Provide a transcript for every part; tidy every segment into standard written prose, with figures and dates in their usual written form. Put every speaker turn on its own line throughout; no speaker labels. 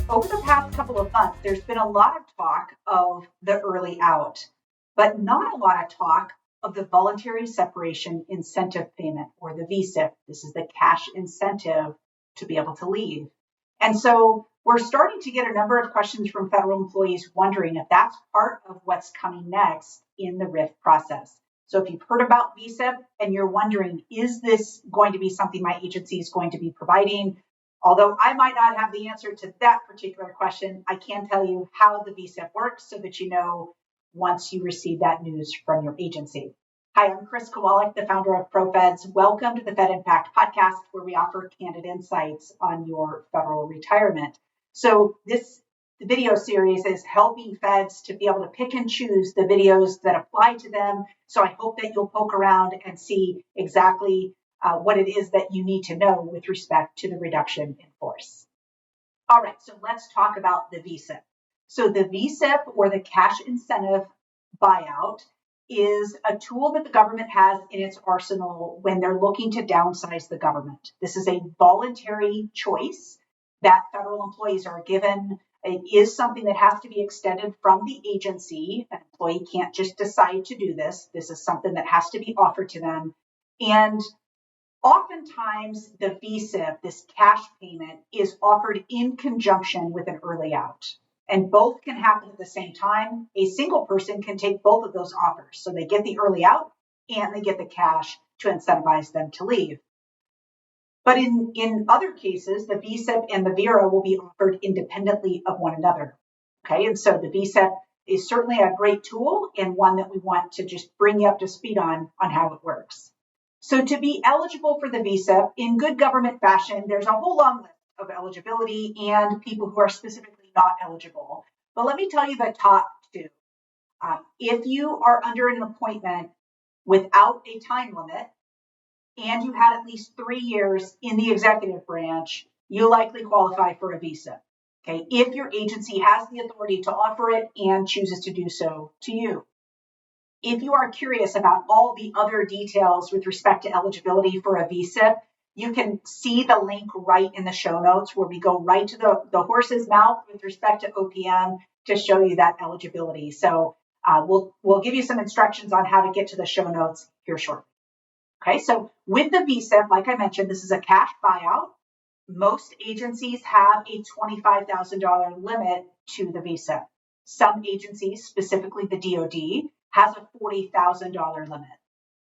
Over the past couple of months, there's been a lot of talk of the early out, but not a lot of talk of the voluntary separation incentive payment, or the VSIP. This is the cash incentive to be able to leave. And so we're starting to get a number of questions from federal employees wondering if that's part of what's coming next in the RIF process. So if you've heard about VSIP and you're wondering, is this going to be something my agency is going to be providing? Although I might not have the answer to that particular question, I can tell you how the VSIP works so that you know once you receive that news from your agency. Hi, I'm Kowalik, the founder of ProFeds. Welcome to the Fed Impact podcast, where we offer candid insights on your federal retirement. So this video series is helping feds to be able to pick and choose the videos that apply to them. So I hope that you'll poke around and see exactly what it is that you need to know with respect to the reduction in force. All right, so let's talk about the VSIP. So the VSIP, or the cash incentive buyout, is a tool that the government has in its arsenal when they're looking to downsize the government. This is a voluntary choice that federal employees are given. It is something that has to be extended from the agency. An employee can't just decide to do this. This is something that has to be offered to them. And oftentimes, the VSIP, this cash payment, is offered in conjunction with an early out. And both can happen at the same time. A single person can take both of those offers. So they get the early out and they get the cash to incentivize them to leave. But in other cases, the VSIP and the VERA will be offered independently of one another. Okay, and so the VSIP is certainly a great tool and one that we want to just bring you up to speed on how it works. So to be eligible for the VSIP, in good government fashion, there's a whole long list of eligibility and people who are specifically not eligible. But let me tell you the top two. If you are under an appointment without a time limit and you had at least 3 years in the executive branch, you likely qualify for a VSIP. Okay, if your agency has the authority to offer it and chooses to do so to you. If you are curious about all the other details with respect to eligibility for a VSIP, you can see the link right in the show notes where we go right to the horse's mouth with respect to OPM to show you that eligibility. So we'll give you some instructions on how to get to the show notes here shortly. Okay, so with the VSIP, like I mentioned, this is a cash buyout. Most agencies have a $25,000 limit to the VSIP. Some agencies, specifically the DoD, has a $40,000 limit.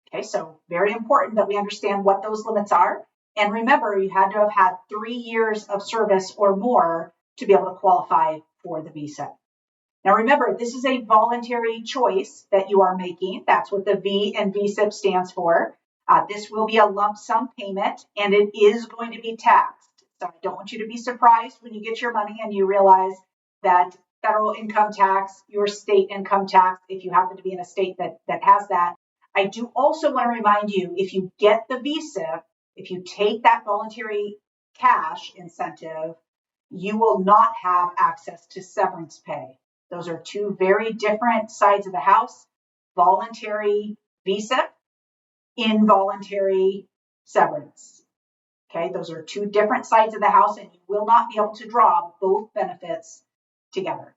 Okay, so very important that we understand what those limits are. And remember, you had to have had 3 years of service or more to be able to qualify for the VSIP. Now remember, this is a voluntary choice that you are making. That's what the V in VSIP stands for. This will be a lump sum payment, and it is going to be taxed. So I don't want you to be surprised when you get your money and you realize that federal income tax, your state income tax, if you happen to be in a state that has that. I do also want to remind you, if you get the VSIP, if you take that voluntary cash incentive, you will not have access to severance pay. Those are two very different sides of the house. Voluntary VSIP, involuntary severance. Okay, those are two different sides of the house, and you will not be able to draw both benefits together.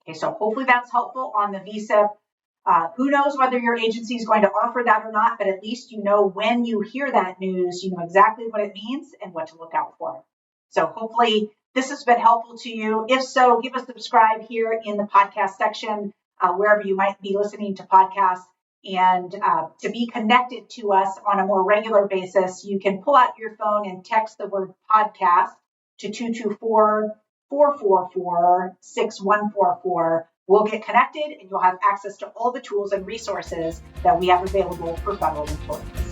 Okay, so hopefully that's helpful on the VSIP. Who knows whether your agency is going to offer that or not, but at least you know when you hear that news, you know exactly what it means and what to look out for. So hopefully this has been helpful to you. If so, give us a subscribe here in the podcast section, wherever you might be listening to podcasts. And to be connected to us on a more regular basis, you can pull out your phone and text the word podcast to 224-444-6144. We'll get connected and you'll have access to all the tools and resources that we have available for federal employees.